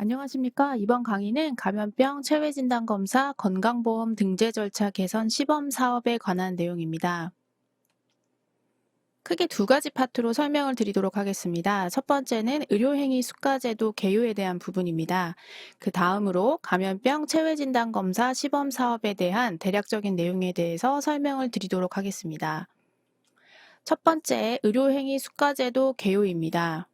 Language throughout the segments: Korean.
안녕하십니까. 이번 강의는 감염병 체외진단검사 건강보험 등재 절차 개선 시범 사업에 관한 내용입니다. 크게 두 가지 파트로 설명을 드리도록 하겠습니다. 첫 번째는 의료행위 수가제도 개요에 대한 부분입니다. 그 다음으로 감염병 체외진단검사 시범 사업에 대한 대략적인 내용에 대해서 설명을 드리도록 하겠습니다. 첫 번째, 의료행위 수가제도 개요입니다.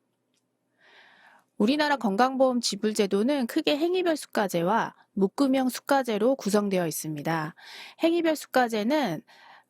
우리나라 건강보험 지불제도는 크게 행위별 수가제와 묶음형 수가제로 구성되어 있습니다. 행위별 수가제는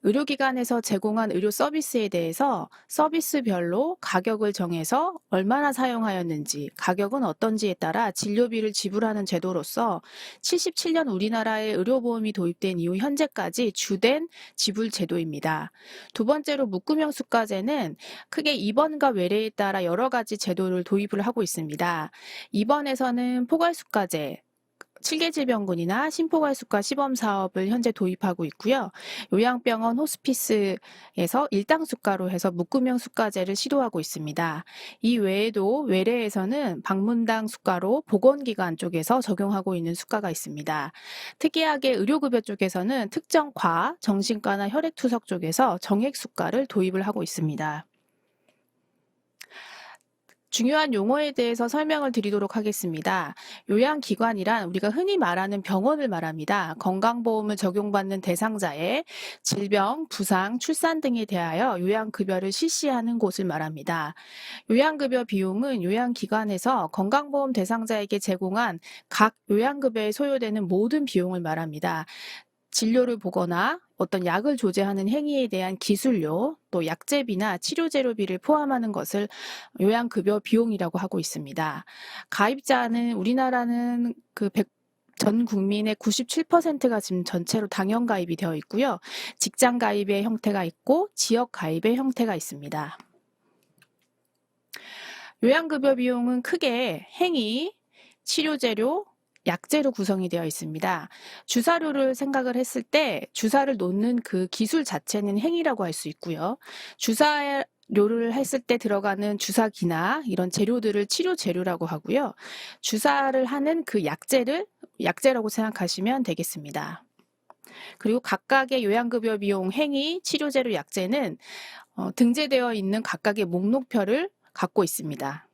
의료기관에서 제공한 의료 서비스에 대해서 서비스별로 가격을 정해서 얼마나 사용하였는지, 가격은 어떤지에 따라 진료비를 지불하는 제도로서 77년 우리나라에 의료보험이 도입된 이후 현재까지 주된 지불 제도입니다. 두 번째로 묶음형 수가제는 크게 입원과 외래에 따라 여러 가지 제도를 도입을 하고 있습니다. 입원에서는 포괄수가제, 7개 질병군이나 심포괄수가 시범 사업을 현재 도입하고 있고요. 요양병원 호스피스에서 일당 수가로 해서 묶음형 수가제를 시도하고 있습니다. 이 외에도 외래에서는 방문당 수가로 보건기관 쪽에서 적용하고 있는 수가가 있습니다. 특이하게 의료급여 쪽에서는 특정 과, 정신과나 혈액투석 쪽에서 정액 수가를 도입을 하고 있습니다. 중요한 용어에 대해서 설명을 드리도록 하겠습니다. 요양기관이란 우리가 흔히 말하는 병원을 말합니다. 건강보험을 적용받는 대상자의 질병, 부상, 출산 등에 대하여 요양급여를 실시하는 곳을 말합니다. 요양급여 비용은 요양기관에서 건강보험 대상자에게 제공한 각 요양급여에 소요되는 모든 비용을 말합니다. 진료를 보거나 어떤 약을 조제하는 행위에 대한 기술료, 또 약제비나 치료재료비를 포함하는 것을 요양급여 비용이라고 하고 있습니다. 가입자는 우리나라는 전 국민의 97%가 지금 전체로 당연 가입이 되어 있고요. 직장 가입의 형태가 있고 지역 가입의 형태가 있습니다. 요양급여 비용은 크게 행위, 치료재료, 약재로 구성이 되어 있습니다. 주사료를 생각을 했을 때 주사를 놓는 그 기술 자체는 행위라고 할 수 있고요. 주사료를 했을 때 들어가는 주사기나 이런 재료들을 치료 재료라고 하고요. 주사를 하는 그 약재라고 생각하시면 되겠습니다. 그리고 각각의 요양급여 비용, 행위, 치료재료, 약재는 등재되어 있는 각각의 목록표를 갖고 있습니다.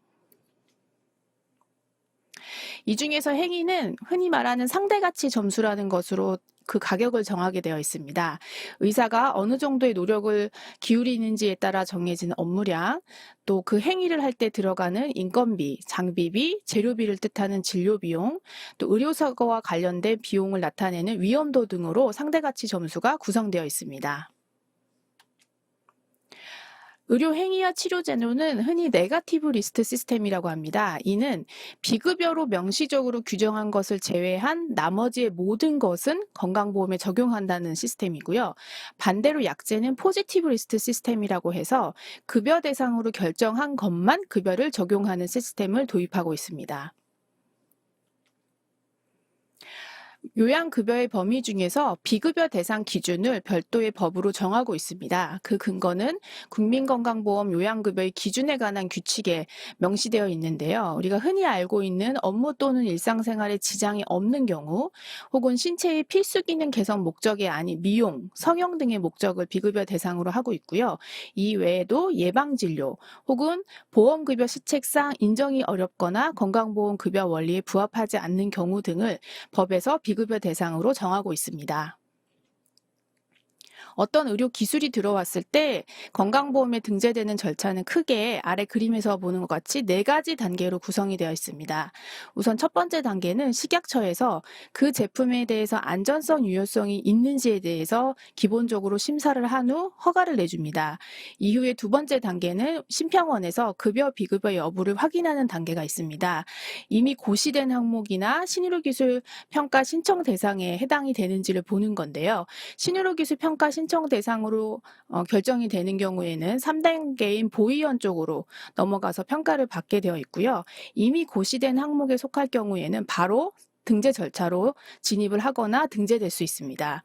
이 중에서 행위는 흔히 말하는 상대가치 점수라는 것으로 그 가격을 정하게 되어 있습니다. 의사가 어느 정도의 노력을 기울이는지에 따라 정해진 업무량, 또 그 행위를 할 때 들어가는 인건비, 장비비, 재료비를 뜻하는 진료비용, 또 의료사고와 관련된 비용을 나타내는 위험도 등으로 상대가치 점수가 구성되어 있습니다. 의료 행위와 치료 제도는 흔히 네거티브 리스트 시스템이라고 합니다. 이는 비급여로 명시적으로 규정한 것을 제외한 나머지의 모든 것은 건강보험에 적용한다는 시스템이고요. 반대로 약제는 포지티브 리스트 시스템이라고 해서 급여 대상으로 결정한 것만 급여를 적용하는 시스템을 도입하고 있습니다. 요양급여의 범위 중에서 비급여 대상 기준을 별도의 법으로 정하고 있습니다. 그 근거는 국민건강보험 요양급여의 기준에 관한 규칙에 명시되어 있는데요. 우리가 흔히 알고 있는 업무 또는 일상생활에 지장이 없는 경우, 혹은 신체의 필수 기능 개선 목적이 아닌 미용, 성형 등의 목적을 비급여 대상으로 하고 있고요. 이 외에도 예방진료, 혹은 보험급여 시책상 인정이 어렵거나 건강보험급여 원리에 부합하지 않는 경우 등을 법에서 비급여 대상으로 정하고 있습니다. 어떤 의료 기술이 들어왔을 때 건강보험에 등재되는 절차는 크게 아래 그림에서 보는 것 같이 4가지 단계로 구성이 되어 있습니다. 우선 첫 번째 단계는 식약처에서 그 제품에 대해서 안전성, 유효성이 있는지에 대해서 기본적으로 심사를 한 후 허가를 내줍니다. 이후에 두 번째 단계는 심평원에서 급여, 비급여 여부를 확인하는 단계가 있습니다. 이미 고시된 항목이나 신의료기술 평가 신청 대상에 해당이 되는지를 보는 건데요. 신의료기술 평가 신청 대상으로 결정이 되는 경우에는 3단계인 보위원 쪽으로 넘어가서 평가를 받게 되어 있고요. 이미 고시된 항목에 속할 경우에는 바로 등재 절차로 진입을 하거나 등재될 수 있습니다.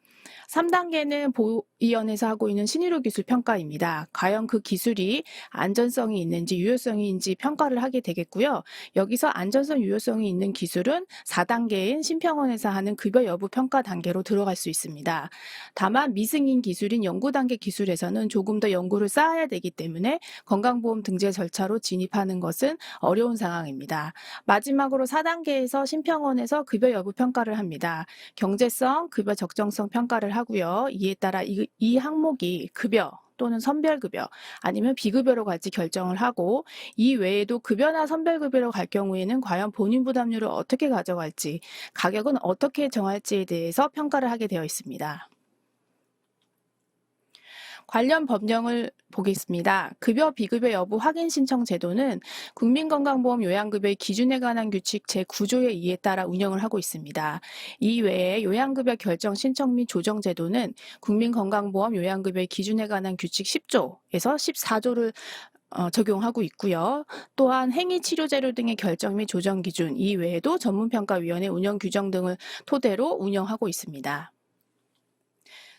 3단계는 의원에서 하고 있는 신의료 기술 평가입니다. 과연 그 기술이 안전성이 있는지 유효성인지 평가를 하게 되겠고요. 여기서 안전성 유효성이 있는 기술은 4단계인 심평원에서 하는 급여 여부 평가 단계로 들어갈 수 있습니다. 다만 미승인 기술인 연구 단계 기술에서는 조금 더 연구를 쌓아야 되기 때문에 건강보험 등재 절차로 진입하는 것은 어려운 상황입니다. 마지막으로 4단계에서 심평원에서 급여 여부 평가를 합니다. 경제성, 급여 적정성 평가를 하고요. 이에 따라 이 항목이 급여 또는 선별급여 아니면 비급여로 갈지 결정을 하고, 이 외에도 급여나 선별급여로 갈 경우에는 과연 본인 부담률을 어떻게 가져갈지, 가격은 어떻게 정할지에 대해서 평가를 하게 되어 있습니다. 관련 법령을 보겠습니다. 급여 비급여 여부 확인 신청 제도는 국민건강보험 요양급여의 기준에 관한 규칙 제9조의 2에 따라 운영을 하고 있습니다. 이 외에 요양급여 결정 신청 및 조정 제도는 국민건강보험 요양급여의 기준에 관한 규칙 10조에서 14조를 적용하고 있고요. 또한 행위치료제로 등의 결정 및 조정 기준 이외에도 전문평가위원회 운영 규정 등을 토대로 운영하고 있습니다.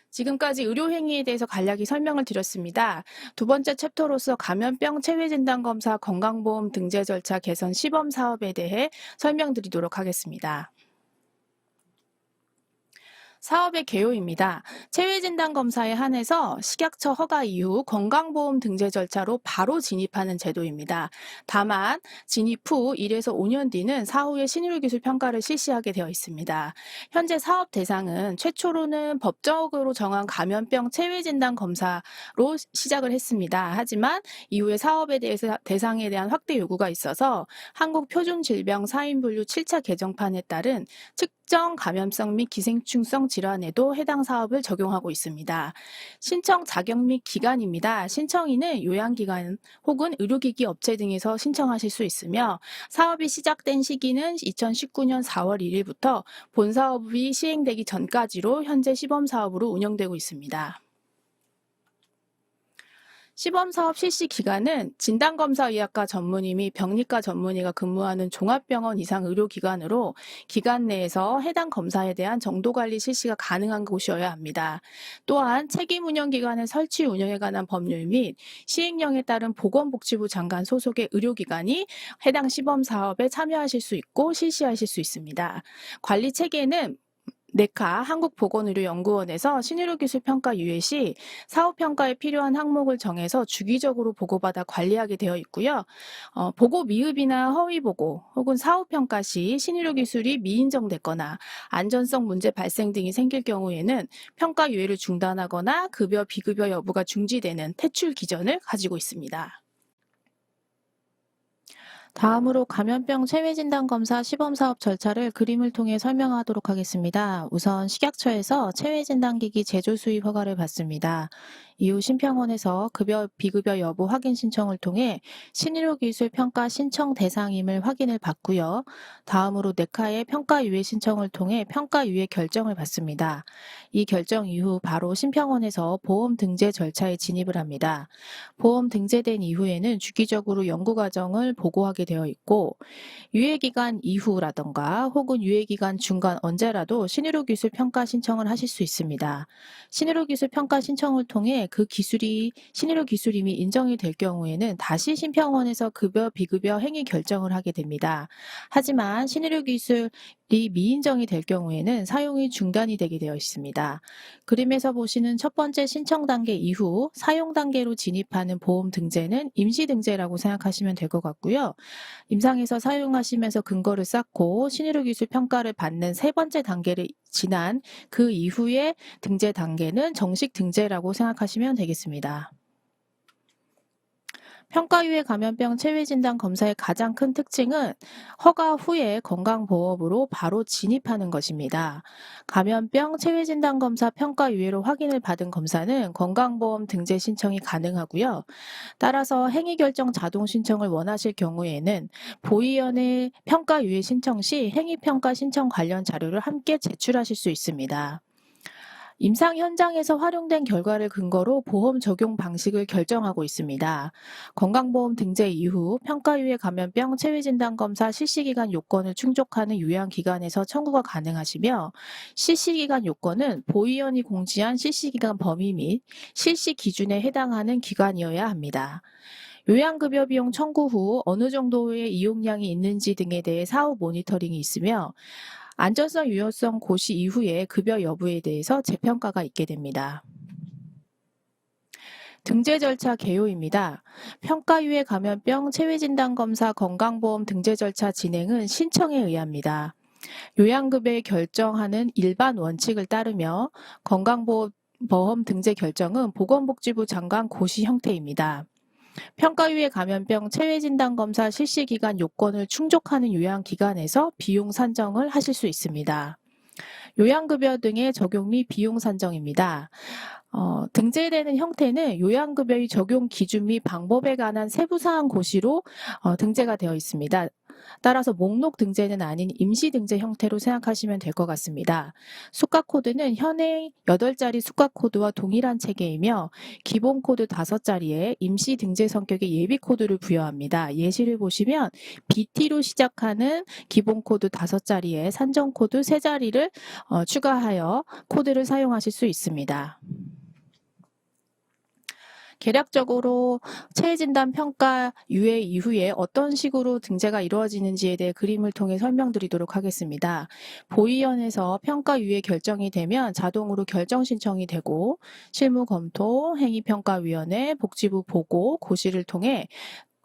지금까지 의료행위에 대해서 간략히 설명을 드렸습니다. 두 번째 챕터로서 감염병 체외진단검사 건강보험 등재 절차 개선 시범 사업에 대해 설명드리도록 하겠습니다. 사업의 개요입니다. 체외진단검사에 한해서 식약처 허가 이후 건강보험 등재 절차로 바로 진입하는 제도입니다. 다만 진입 후 1에서 5년 뒤는 사후에 신의료기술 평가를 실시하게 되어 있습니다. 현재 사업 대상은 최초로는 법적으로 정한 감염병 체외진단검사로 시작을 했습니다. 하지만 이후에 사업에 대해서 대상에 대한 확대 요구가 있어서 한국표준질병 4인 분류 7차 개정판에 따른 특정 감염성 및 기생충성 질환에도 해당 사업을 적용하고 있습니다. 신청 자격 및 기간입니다. 신청인은 요양기관 혹은 의료기기 업체 등에서 신청하실 수 있으며, 사업이 시작된 시기는 2019년 4월 1일부터 본사업이 시행되기 전까지로 현재 시범사업으로 운영되고 있습니다. 시범사업 실시 기간은 진단검사의학과 전문의 및 병리과 전문의가 근무하는 종합병원 이상 의료기관으로 기관 내에서 해당 검사에 대한 정도관리 실시가 가능한 곳이어야 합니다. 또한 책임운영기관의 설치 운영에 관한 법률 및 시행령에 따른 보건복지부 장관 소속의 의료기관이 해당 시범사업에 참여하실 수 있고 실시하실 수 있습니다. 관리 체계는 네카 한국보건의료연구원에서 신의료기술 평가 유예 시 사업평가에 필요한 항목을 정해서 주기적으로 보고받아 관리하게 되어 있고요. 보고 미흡이나 허위 보고 혹은 사업평가 시 신의료기술이 미인정됐거나 안전성 문제 발생 등이 생길 경우에는 평가 유예를 중단하거나 급여 비급여 여부가 중지되는 퇴출 기전을 가지고 있습니다. 다음으로 감염병 체외진단검사 시범사업 절차를 그림을 통해 설명하도록 하겠습니다. 우선 식약처에서 체외진단기기 제조 수입 허가를 받습니다. 이후 심평원에서 급여 비급여 여부 확인 신청을 통해 신의료기술 평가 신청 대상임을 확인을 받고요. 다음으로 네카의 평가 유예 신청을 통해 평가 유예 결정을 받습니다. 이 결정 이후 바로 심평원에서 보험 등재 절차에 진입을 합니다. 보험 등재된 이후에는 주기적으로 연구 과정을 보고하게 되어 있고, 유예기간 이후라던가 혹은 유예기간 중간 언제라도 신의료기술 평가 신청을 하실 수 있습니다. 신의료기술 평가 신청을 통해 그 기술이 신의료기술임이 인정이 될 경우에는 다시 심평원에서 급여 비급여 행위 결정을 하게 됩니다. 하지만 신의료기술이 미인정이 될 경우에는 사용이 중단이 되게 되어 있습니다. 그림에서 보시는 첫 번째 신청 단계 이후 사용 단계로 진입하는 보험 등재는 임시 등재라고 생각하시면 될 것 같고요. 임상에서 사용하시면서 근거를 쌓고 신의료기술 평가를 받는 세 번째 단계를 지난 그 이후에 등재 단계는 정식 등재라고 생각하시면 되겠습니다. 평가유예 감염병 체외진단 검사의 가장 큰 특징은 허가 후에 건강보험으로 바로 진입하는 것입니다. 감염병 체외진단 검사 평가유예로 확인을 받은 검사는 건강보험 등재 신청이 가능하고요. 따라서 행위결정 자동 신청을 원하실 경우에는 보위원회 평가유예 신청 시 행위평가 신청 관련 자료를 함께 제출하실 수 있습니다. 임상 현장에서 활용된 결과를 근거로 보험 적용 방식을 결정하고 있습니다. 건강보험 등재 이후 평가유예 감염병 체외진단검사 실시기간 요건을 충족하는 요양기관에서 청구가 가능하시며 실시기간 요건은 보위원이 공지한 실시기간 범위 및 실시 기준에 해당하는 기관이어야 합니다. 요양급여 비용 청구 후 어느 정도의 이용량이 있는지 등에 대해 사후 모니터링이 있으며 안전성, 유효성 고시 이후에 급여 여부에 대해서 재평가가 있게 됩니다. 등재 절차 개요입니다. 평가유예 감염병 체외진단검사 건강보험 등재 절차 진행은 신청에 의합니다. 요양급여 결정하는 일반 원칙을 따르며 건강보험 등재 결정은 보건복지부 장관 고시 형태입니다. 평가유예 감염병 체외진단검사 실시기간 요건을 충족하는 요양기관에서 비용 산정을 하실 수 있습니다. 요양급여 등의 적용 및 비용 산정입니다. 등재되는 형태는 요양급여의 적용 기준 및 방법에 관한 세부사항 고시로 등재가 되어 있습니다. 따라서 목록 등재는 아닌 임시 등재 형태로 생각하시면 될 것 같습니다. 수가코드는 현행 8자리 수가코드와 동일한 체계이며 기본 코드 5자리에 임시 등재 성격의 예비 코드를 부여합니다. 예시를 보시면 BT로 시작하는 기본 코드 5자리에 산정 코드 3자리를 추가하여 코드를 사용하실 수 있습니다. 개략적으로 체외진단 평가 유예 이후에 어떤 식으로 등재가 이루어지는지에 대해 그림을 통해 설명드리도록 하겠습니다. 보위원회에서 평가 유예 결정이 되면 자동으로 결정 신청이 되고 실무검토, 행위평가위원회, 복지부 보고, 고시를 통해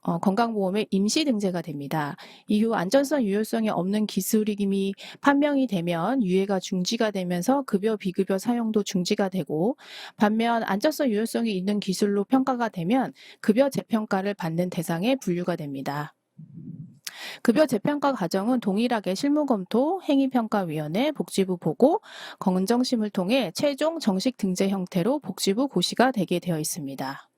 건강보험의 임시 등재가 됩니다. 이후 안전성, 유효성이 없는 기술임이 판명이 되면 유예가 중지가 되면서 급여, 비급여 사용도 중지가 되고 반면 안전성, 유효성이 있는 기술로 평가가 되면 급여 재평가를 받는 대상에 분류가 됩니다. 급여 재평가 과정은 동일하게 실무검토, 행위평가위원회, 복지부 보고, 검정심을 통해 최종 정식 등재 형태로 복지부 고시가 되게 되어 있습니다.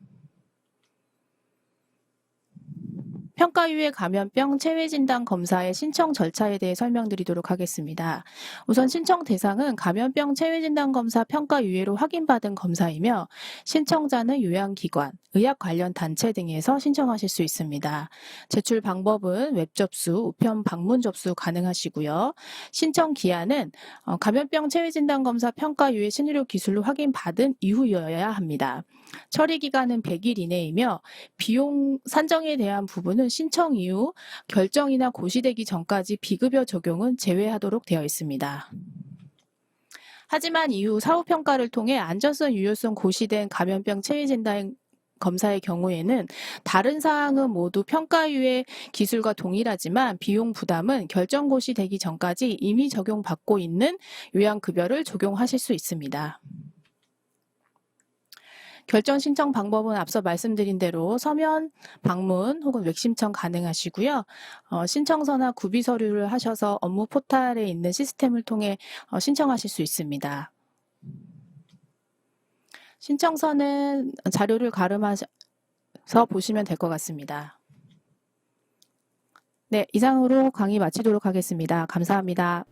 평가유예 감염병 체외진단 검사의 신청 절차에 대해 설명드리도록 하겠습니다. 우선 신청 대상은 감염병 체외진단 검사 평가유예로 확인받은 검사이며 신청자는 요양기관, 의학 관련 단체 등에서 신청하실 수 있습니다. 제출 방법은 웹 접수, 우편 방문 접수 가능하시고요. 신청 기한은 감염병 체외진단 검사 평가유예 신의료 기술로 확인받은 이후여야 합니다. 처리 기간은 100일 이내이며 비용 산정에 대한 부분은 신청 이후 결정이나 고시되기 전까지 비급여 적용은 제외하도록 되어 있습니다. 하지만 이후 사후평가를 통해 안전성, 유효성 고시된 감염병 체외진단 검사의 경우에는 다른 사항은 모두 평가유예 기술과 동일하지만 비용 부담은 결정 고시되기 전까지 이미 적용받고 있는 요양급여를 적용하실 수 있습니다. 결정 신청 방법은 앞서 말씀드린 대로 서면 방문 혹은 웹신청 가능하시고요. 신청서나 구비 서류를 하셔서 업무 포탈에 있는 시스템을 통해 신청하실 수 있습니다. 신청서는 자료를 가름해서 보시면 될 것 같습니다. 네, 이상으로 강의 마치도록 하겠습니다. 감사합니다.